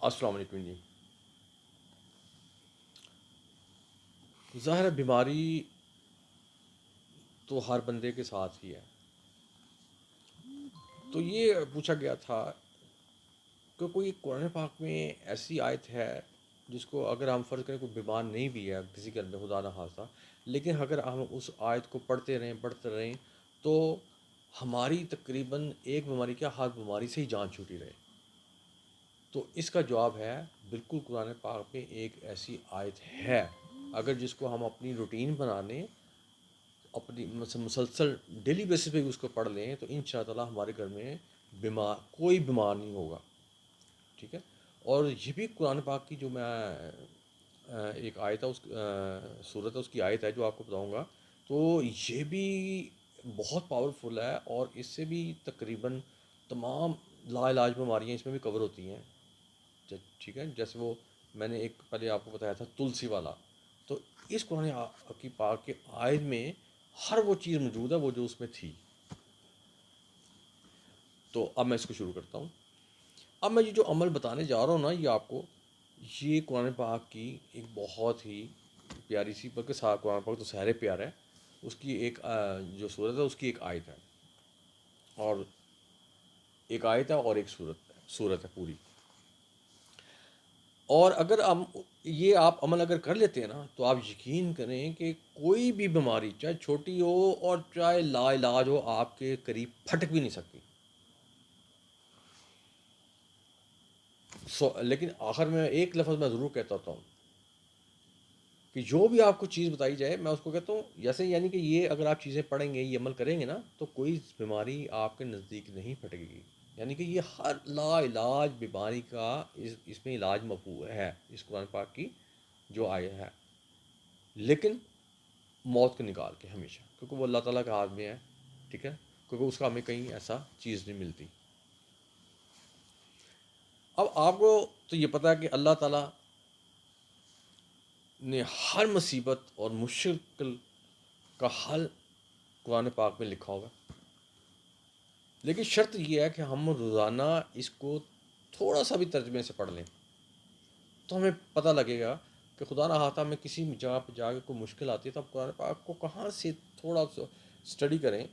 السلام علیکم جی. ظاہر ہے بیماری تو ہر بندے کے ساتھ ہی ہے. تو یہ پوچھا گیا تھا کہ کوئی قرآن پاک میں ایسی آیت ہے جس کو اگر ہم فرض کریں کوئی بیمار نہیں بھی ہے کسی گھر میں خدا نہ خواستہ، لیکن اگر ہم اس آیت کو پڑھتے رہیں تو ہماری تقریباً ایک بیماری کیا ہر بیماری سے ہی جان چھوٹی رہے. تو اس کا جواب ہے بالکل قرآن پاک میں ایک ایسی آیت ہے، اگر جس کو ہم اپنی روٹین بنا لیں، اپنی مسلسل ڈیلی بیسس پہ بھی اس کو پڑھ لیں، تو ان شاء اللہ ہمارے گھر میں کوئی بیمار نہیں ہوگا. ٹھیک ہے. اور یہ بھی قرآن پاک کی جو میں ایک آیت ہے، اس صورت ہے، اس کی آیت ہے جو آپ کو بتاؤں گا، تو یہ بھی بہت پاورفل ہے، اور اس سے بھی تقریباً تمام لا علاج بیماریاں اس میں بھی کور ہوتی ہیں. ٹھیک ہے. جیسے وہ میں نے ایک پہلے آپ کو بتایا تھا تلسی والا، تو اس قرآن کی پاک کے آیت میں ہر وہ چیز موجود ہے وہ جو اس میں تھی. تو اب میں اس کو شروع کرتا ہوں. اب میں یہ جو عمل بتانے جا رہا ہوں نا، یہ آپ کو، یہ قرآن پاک کی ایک بہت ہی پیاری سی، بلکہ سارا قرآن پاک تو سارے پیارا ہے، اس کی ایک جو صورت ہے اس کی ایک آیت ہے، اور ایک آیت ہے اور ایک صورت ہے پوری. اور اگر ہم یہ آپ عمل اگر کر لیتے ہیں نا، تو آپ یقین کریں کہ کوئی بھی بیماری چاہے چھوٹی ہو اور چاہے لا علاج ہو، آپ کے قریب پھٹک بھی نہیں سکتی. لیکن آخر میں ایک لفظ میں ضرور کہتا ہوتا ہوں کہ جو بھی آپ کو چیز بتائی جائے، میں اس کو کہتا ہوں جیسے، یعنی کہ یہ اگر آپ چیزیں پڑھیں گے، یہ عمل کریں گے نا، تو کوئی بیماری آپ کے نزدیک نہیں پھٹکے گی. یعنی کہ یہ ہر لا علاج بیماری کا اس میں علاج مفہوم ہے اس قرآن پاک کی جو آیا ہے. لیکن موت کو نکال کے ہمیشہ، کیونکہ وہ اللہ تعالیٰ کے ہاتھ میں ہے. ٹھیک ہے. کیونکہ اس کا ہمیں کہیں ایسا چیز نہیں ملتی. اب آپ کو تو یہ پتہ ہے کہ اللہ تعالیٰ نے ہر مصیبت اور مشکل کا حل قرآن پاک میں لکھا ہوگا. لیکن شرط یہ ہے کہ ہم روزانہ اس کو تھوڑا سا بھی ترجمے سے پڑھ لیں، تو ہمیں پتہ لگے گا کہ خدا نہ خواستہ ہمیں کسی جگہ پہ جا کے کوئی مشکل آتی ہے، تو آپ قرآن پاک کو کہاں سے تھوڑا سا اسٹڈی کریں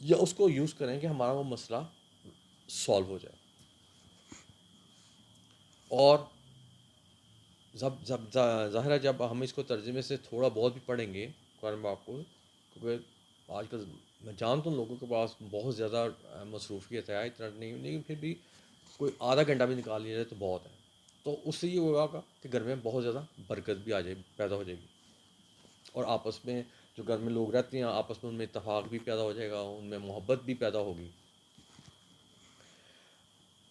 یا اس کو یوز کریں کہ ہمارا وہ مسئلہ سالو ہو جائے. اور ظاہر ہے جب ہم اس کو ترجمے سے تھوڑا بہت بھی پڑھیں گے قرآن پاک کو، کیونکہ آج کل میں جانتا ہوں لوگوں کے پاس بہت زیادہ مصروفیت ہے، اتنا نہیں، لیکن پھر بھی کوئی آدھا گھنٹہ بھی نکال لیا جائے تو بہت ہے. تو اس سے یہ ہوگا کہ گھر میں بہت زیادہ برکت بھی پیدا ہو جائے گی، اور آپس میں جو گھر میں لوگ رہتے ہیں آپس میں ان میں اتفاق بھی پیدا ہو جائے گا، ان میں محبت بھی پیدا ہوگی.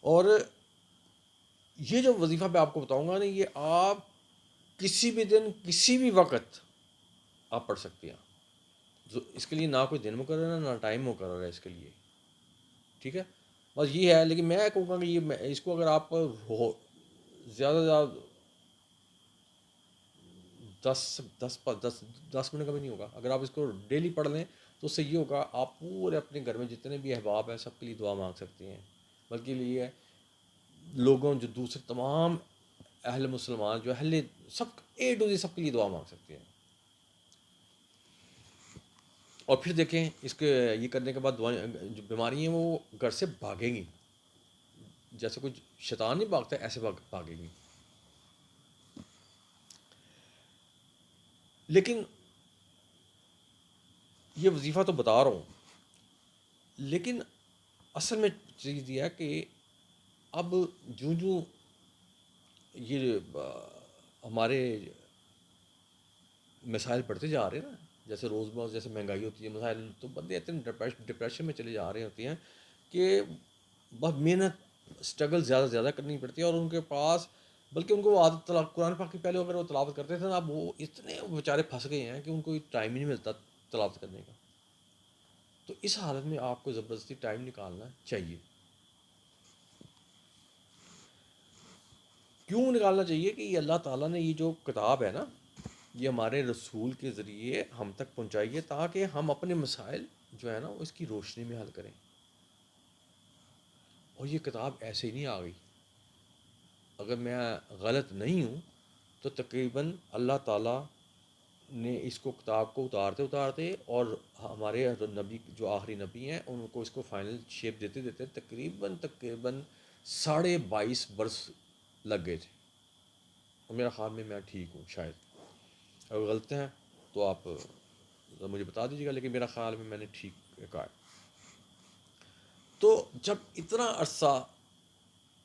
اور یہ جو وظیفہ میں آپ کو بتاؤں گا نا، یہ آپ کسی بھی دن کسی بھی وقت آپ پڑھ سکتے ہیں. اس کے لیے نہ کوئی دن مقرر ہے نہ ٹائم مقرر ہے اس کے لیے. ٹھیک ہے. بس یہ ہے. لیکن میں کہوں گا کہ یہ اس کو اگر آپ زیادہ سے زیادہ 10 منٹ کا بھی نہیں ہوگا، اگر آپ اس کو ڈیلی پڑھ لیں تو اس سے یہ ہوگا آپ پورے اپنے گھر میں جتنے بھی احباب ہیں سب کے لیے دعا مانگ سکتے ہیں. بلکہ یہ ہے لوگوں جو دوسرے تمام اہل مسلمان جو سب اے ٹو زی سب کے لیے دعا مانگ سکتے ہیں. اور پھر دیکھیں اس کے یہ کرنے کے بعد جو بیماری ہیں وہ گھر سے بھاگیں گی، جیسے کچھ شیطان نہیں بھاگتا ایسے بھاگیں گی. لیکن یہ وظیفہ تو بتا رہا ہوں، لیکن اصل میں چیز یہ ہے کہ اب جو یہ ہمارے مسائل بڑھتے جا رہے ہیں نا، جیسے روز بروز جیسے مہنگائی ہوتی ہے، مسائل، تو بندے اتنے ڈپریشن میں چلے جا رہے ہوتے ہیں کہ بہت محنت اسٹرگل زیادہ سے زیادہ کرنی پڑتی ہے، اور ان کے پاس بلکہ ان کو وہ عادت قرآن پاک کی پہلے اگر وہ تلاوت کرتے تھے نا، اب وہ اتنے بیچارے پھنس گئے ہیں کہ ان کو ٹائم ہی نہیں ملتا تلاوت کرنے کا. تو اس حالت میں آپ کو زبردستی ٹائم نکالنا چاہیے. کیوں نکالنا چاہیے؟ کہ یہ اللہ تعالیٰ نے یہ جو کتاب ہے نا، یہ ہمارے رسول کے ذریعے ہم تک پہنچائی ہے تاکہ ہم اپنے مسائل جو ہے نا اس کی روشنی میں حل کریں. اور یہ کتاب ایسے ہی نہیں آ گئی. اگر میں غلط نہیں ہوں تو تقریباً اللہ تعالیٰ نے اس کو کتاب کو اتارتے اتارتے اور ہمارے حضرت نبی جو آخری نبی ہیں ان کو اس کو فائنل شیپ دیتے دیتے تقریباً 22.5 برس لگ گئے تھے. اور میرا خیال میں ٹھیک ہوں شاید. اگر غلط ہیں تو آپ مجھے بتا دیجیے گا، لیکن میرا خیال میں نے ٹھیک کہا ہے. تو جب اتنا عرصہ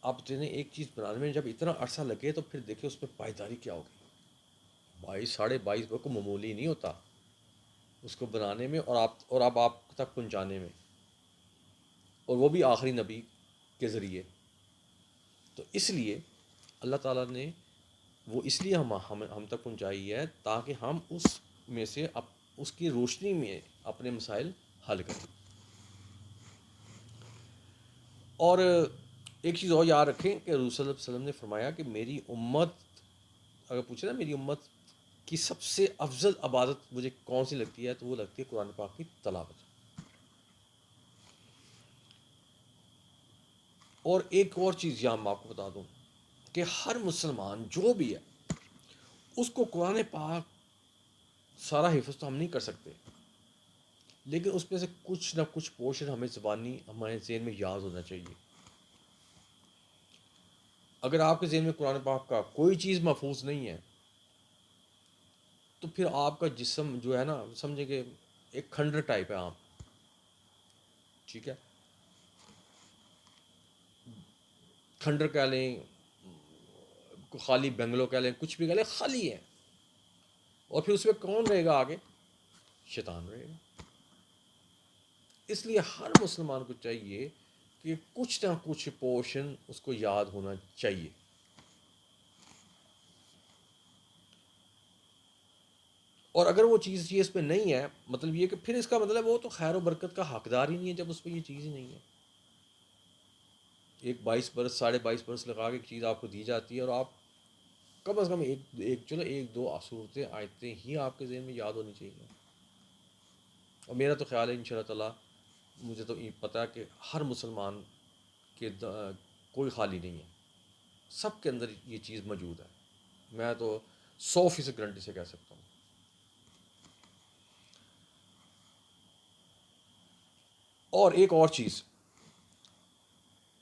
آپ نے ایک چیز بنانے میں جب اتنا عرصہ لگے تو پھر دیکھیں اس میں پائیداری کیا ہوگی. 22 22.5 برس کو معمولی نہیں ہوتا اس کو بنانے میں اور آپ تک پہنچانے میں، اور وہ بھی آخری نبی کے ذریعے. تو اس لیے اللہ تعالیٰ نے وہ اس لیے ہم تک پہنچائی ہے تاکہ ہم اس میں سے اس کی روشنی میں اپنے مسائل حل کریں. اور ایک چیز اور یاد رکھیں کہ رسول صلی اللہ علیہ وسلم نے فرمایا کہ میری امت، اگر پوچھے نا میری امت کی سب سے افضل عبادت مجھے کون سی لگتی ہے، تو وہ لگتی ہے قرآن پاک کی تلاوت. اور ایک اور چیز یہاں میں آپ کو بتا دوں کہ ہر مسلمان جو بھی ہے اس کو قرآن پاک سارا حفظ تو ہم نہیں کر سکتے، لیکن اس میں سے کچھ نہ کچھ پورشن ہمیں زبانی ہمارے ذہن میں یاد ہونا چاہیے. اگر آپ کے ذہن میں قرآن پاک کا کوئی چیز محفوظ نہیں ہے تو پھر آپ کا جسم جو ہے نا سمجھے کہ ایک کھنڈر ٹائپ ہے آپ. ٹھیک ہے، کھنڈر کہہ لیں، خالی بنگلو کہہ لیں، کچھ بھی کہہ لیں، خالی ہے. اور پھر اس میں کون رہے گا آگے؟ شیطان رہے گا. اس لیے ہر مسلمان کو چاہیے کہ کچھ نہ کچھ پورشن اس کو یاد ہونا چاہیے. اور اگر وہ چیز اس پہ نہیں ہے، مطلب یہ کہ پھر اس کا مطلب وہ تو خیر و برکت کا حقدار ہی نہیں ہے جب اس پہ یہ چیز ہی نہیں ہے. ایک 22 برس 22.5 برس لگا کے ایک چیز آپ کو دی جاتی ہے اور آپ کم از کم ایک دو صورتیں آیتیں ہی آپ کے ذہن میں یاد ہونی چاہیے. اور میرا تو خیال ہے ان شاء اللہ تعالیٰ، مجھے تو پتہ ہے کہ ہر مسلمان کے کوئی خالی نہیں ہے، سب کے اندر یہ چیز موجود ہے. میں تو 100% گارنٹی سے کہہ سکتا ہوں. اور ایک اور چیز،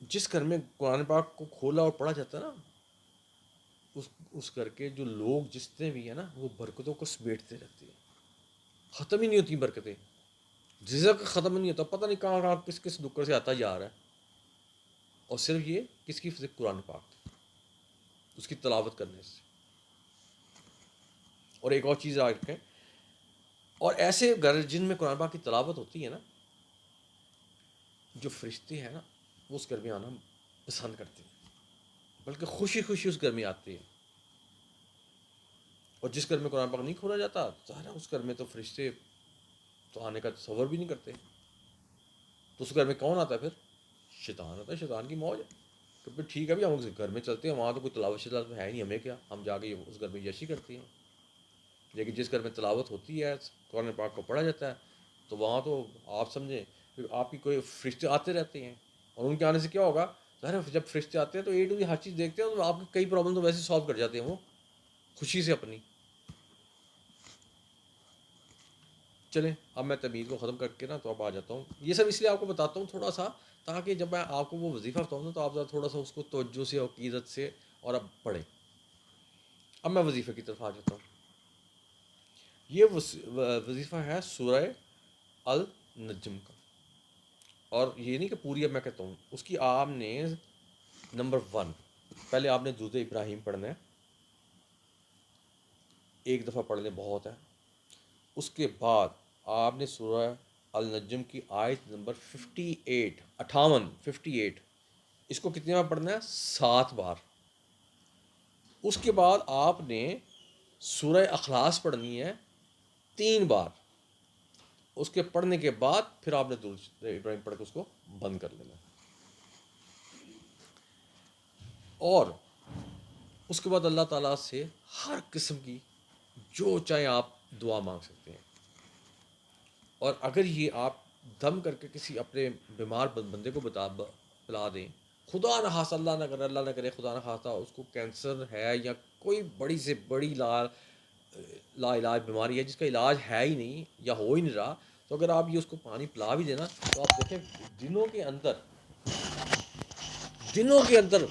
جس گھر میں قرآن پاک کو کھولا اور پڑھا جاتا ہے نا، اس گھر کے جو لوگ جتنے بھی ہیں نا وہ برکتوں کو سمیٹتے رہتے ہیں. ختم ہی نہیں ہوتی برکتیں، رزق ختم نہیں ہوتا، پتہ نہیں کہاں کس کس نکر سے آتا جا رہا ہے. اور صرف یہ کس کی فضل؟ قرآن پاک، اس کی تلاوت کرنے سے. اور ایک اور چیز یاد رکھیں، اور ایسے گھر جن میں قرآن پاک کی تلاوت ہوتی ہے نا، جو فرشتے ہیں نا وہ اس گھر میں آنا پسند کرتے ہیں، بلکہ خوشی خوشی اس گھر میں آتے ہیں. اور جس گھر میں قرآن پاک نہیں کھولا جاتا، ظاہر ہے اس گھر میں تو فرشتے تو آنے کا تصور بھی نہیں کرتے. تو اس گھر میں کون آتا ہے پھر؟ شیطان آتا ہے. شیطان کی موج ہے کہ پھر ٹھیک ہے بھی ہم اس گھر میں چلتے ہیں، وہاں تو کوئی تلاوت شلاوت ہے نہیں، ہمیں کیا، ہم جا کے اس گھر میں یشی کرتے ہیں. لیکن جس گھر میں تلاوت ہوتی ہے، قرآن پاک کو پڑھا جاتا ہے، تو وہاں تو آپ سمجھیں کہ آپ کی کوئی فرشتے آتے رہتے ہیں. اور ان کے آنے سے کیا ہوگا؟ ظاہر ہے جب فرشتے آتے ہیں تو اے ٹو زیڈ ہر چیز دیکھتے ہیں، تو آپ کی کئی پرابلم تو ویسے سالو کر جاتے ہیں وہ خوشی سے اپنی. چلیں اب میں تمید کو ختم کر کے نا تو اب آ جاتا ہوں. یہ سب اس لیے آپ کو بتاتا ہوں تھوڑا سا، تاکہ جب میں آپ کو وہ وظیفہ بتاؤں نا تو آپ تھوڑا سا اس کو توجہ سے اور عقیدت سے اور اب پڑھیں. اب میں وظیفے کی طرف آ جاتا ہوں. یہ وظیفہ ہے سورہ النجم کا. اور یہ نہیں کہ پوری اب میں کہتا ہوں، اس کی آپ نے نمبر 1 پہلے آپ نے درود ابراہیم پڑھنا ہے، ایک دفعہ پڑھ لیں بہت ہے. اس کے بعد آپ نے سورہ النجم کی آیت نمبر 58 اس کو کتنی بار پڑھنا ہے؟ 7 بار. اس کے بعد آپ نے سورہ اخلاص پڑھنی ہے 3 بار. اس کے پڑھنے کے بعد پھر آپ نے درود ابراہیم پڑھ کے اس کو بند کر لینا. اور اس کے بعد اللہ تعالیٰ سے ہر قسم کی جو چاہے آپ دعا مانگ سکتے ہیں. اور اگر یہ آپ دم کر کے کسی اپنے بیمار بندے کو پلا دیں، خدا نہ خاصہ اللہ نہ کرے خدا نہ خاصہ اس کو کینسر ہے یا کوئی بڑی سے بڑی لا علاج بیماری ہے جس کا علاج ہے ہی نہیں یا ہو ہی نہیں رہا، تو اگر آپ یہ اس کو پانی پلا بھی دینا تو آپ دیکھیں دنوں کے اندر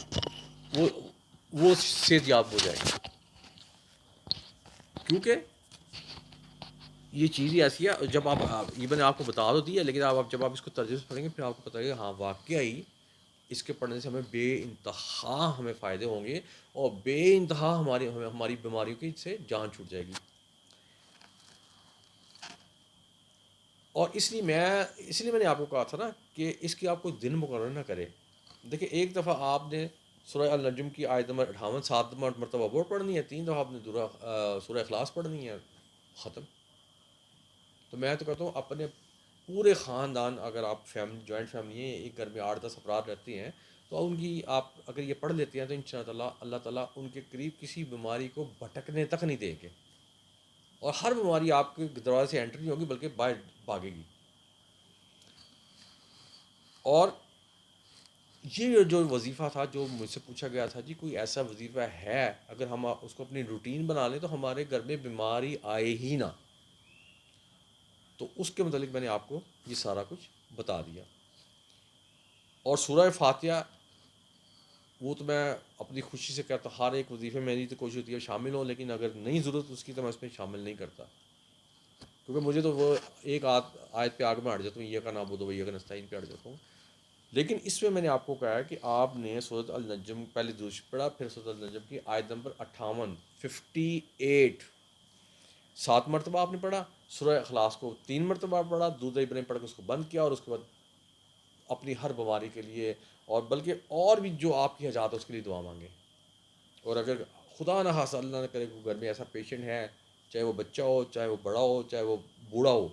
وہ صحت یاب ہو جائے گی. کیونکہ یہ چیز ہی ایسی ہے، جب آپ یہ میں نے آپ کو بتا تو دی ہے، لیکن آپ جب آپ اس کو ترجمے سے پڑھیں گے پھر آپ کو پتہ لگے ہاں واقعی اس کے پڑھنے سے ہمیں بے انتہا ہمیں فائدے ہوں گے، اور بے انتہا ہماری بیماریوں کی سے جان چھوٹ جائے گی. اور اس لیے میں نے آپ کو کہا تھا نا کہ اس کی آپ کو دن مقرر نہ کرے. دیکھیں ایک دفعہ آپ نے سورہ النجم کی آیت نمبر 58 7 مرتبہ وہ پڑھنی ہے، 3 دفعہ آپ نے سورہ اخلاص پڑھنی ہے، ختم. تو میں تو کہتا ہوں اپنے پورے خاندان، اگر آپ جوائنٹ فیملی ہیں، ایک گھر میں 8 10 افراد رہتے ہیں، تو ان کی آپ اگر یہ پڑھ لیتے ہیں تو انشاءاللہ اللہ تعالیٰ ان کے قریب کسی بیماری کو بھٹکنے تک نہیں دیں گے، اور ہر بیماری آپ کے دروازے سے انٹر نہیں ہوگی بلکہ باہر بھاگے گی. اور یہ جو وظیفہ تھا جو مجھ سے پوچھا گیا تھا جی کوئی ایسا وظیفہ ہے اگر ہم اس کو اپنی روٹین بنا لیں تو ہمارے گھر میں بیماری آئے ہی نہ، تو اس کے متعلق میں نے آپ کو یہ سارا کچھ بتا دیا. اور سورہ فاتحہ وہ تو میں اپنی خوشی سے کہتا ہوں، ہر ایک وظیفے میں میری تو کوشش ہوتی ہے شامل ہوں، لیکن اگر نہیں ضرورت اس کی تو میں اس میں شامل نہیں کرتا، کیونکہ مجھے تو وہ ایک آیت پہ آگے میں ہٹ جاتا ہوں، یہ کا نعبد و یہ کا نستعین پہ ہٹ جاتا ہوں. لیکن اس میں نے آپ کو کہا ہے کہ آپ نے سورۃ النجم پہلے درود پڑھا، پھر سورۃ النجم کی آیت نمبر 58 7 مرتبہ آپ نے پڑھا، سورہ اخلاص کو 3 مرتبہ پڑھا، دودھ ابراہیم پڑھ کے اس کو بند کیا، اور اس کے بعد اپنی ہر بیماری کے لیے اور بلکہ اور بھی جو آپ کی حاجات ہے اس کے لیے دعا مانگیں. اور اگر خدا نہ خاصہ اللہ نہ کرے گھر میں ایسا پیشنٹ ہے، چاہے وہ بچہ ہو، چاہے وہ بڑا ہو، چاہے وہ بوڑھا ہو،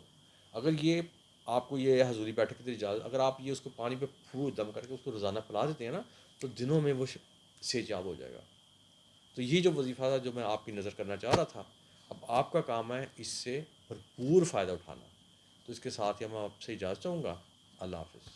اگر یہ آپ کو یہ حضوری بیٹھک کی اجازت، اگر آپ یہ اس کو پانی پہ پھوٹ دم کر کے اس کو روزانہ پلا دیتے ہیں نا، تو دنوں میں وہ صحت یاب ہو جائے گا. تو یہ جو وظیفہ تھا جو میں آپ کی نظر کرنا چاہ رہا تھا، اب آپ کا کام ہے اس سے بھرپور فائدہ اٹھانا. تو اس کے ساتھ ہی میں آپ سے اجازت چاہوں گا. اللہ حافظ.